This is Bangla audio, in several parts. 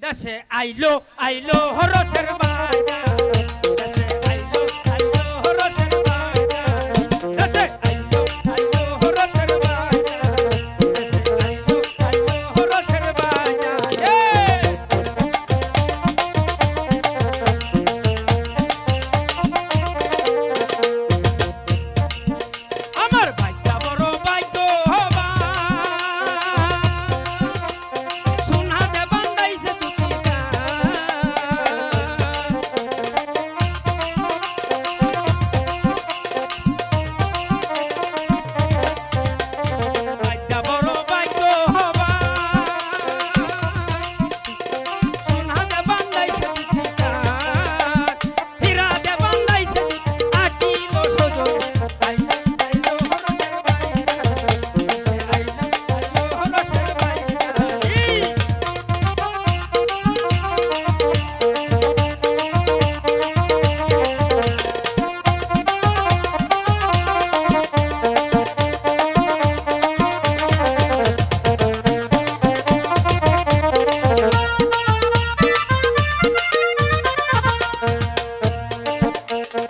দেশে আইলো আইলো হরসের বাজা দেশে আইলো আইলো হরসের বাজা দেশে আইলো আইলো হরসের বাজা দেশে আইলো আইলো হরসের বাজা আমার ভাইটা বড় ভাইতো হবা সোনা দে বান্দাইছে দুটি ভাইটা বড় ভাইতো হবা সোনা দে বান্দাইছে দুটি হীরা দে বান্দাইছে আকিলো সজন আইলো আইলো হরসের বাইরা দেশে আইলো আইলো হরসের বাইরা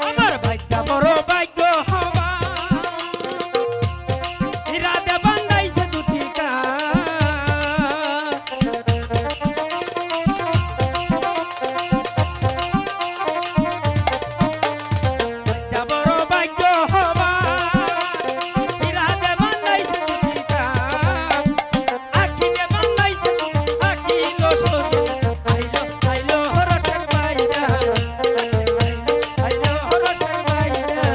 আমার ভাইটা বড় ভাগ্য হবা হীরা দে বান্দাইছে দুটি ভাইটা বড় ভাগ্য হবা হীরা দে বান্দাইছে দুটি আখি দে বান্দাইছে আকিলো সজন আইলো আইলো হরসের বাইরা আইলো হরসের বাইরা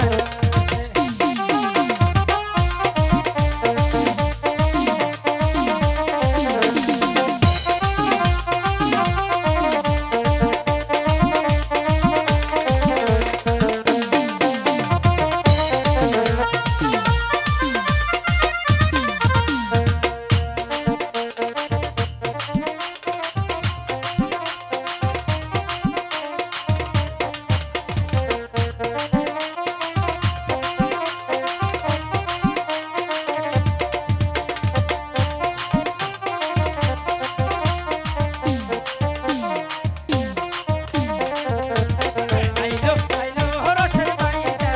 আইলো আইলো হরসের বাইরা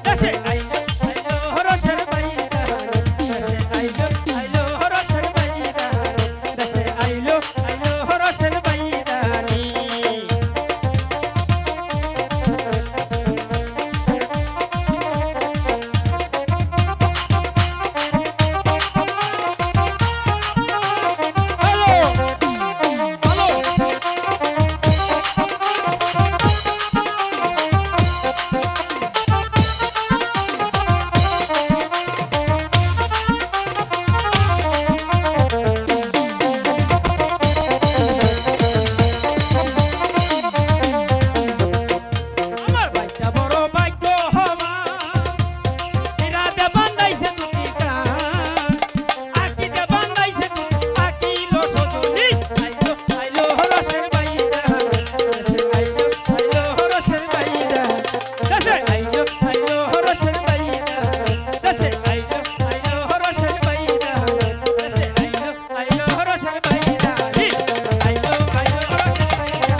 দেশে আইলো আইলো হরসের বাইরা দেশে আইলো আইলো হরসের বাইরা দেশে আইলো আইলো হরসের বাইরা নি হ্যালো হ্যালো আমার ভাইটা বড় ভাগ্য হবা হীরা দে বান্দাইছে দুটি আকি দে বান্দাইছে আকিলো সজনি আইলো আইলো হরসের বাইরা দেশে আইলো আইলো হরসের বাইরা দেশে আইলো আইলো হরসের বাইরা দেশে আইলো আইলো হরসের বাইরা দেশে আইলো আইলো হরসের বাইরা নি আইলো আইলো হরসের বাইরা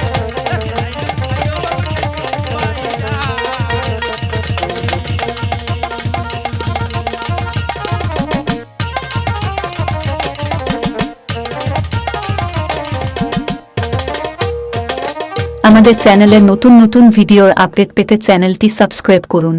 দেশে আইলো আইলো হরসের বাইরা আমাদের চ্যানেলের নতুন নতুন ভিডিওর আপডেট পেতে চ্যানেলটি সাবস্ক্রাইব করুন।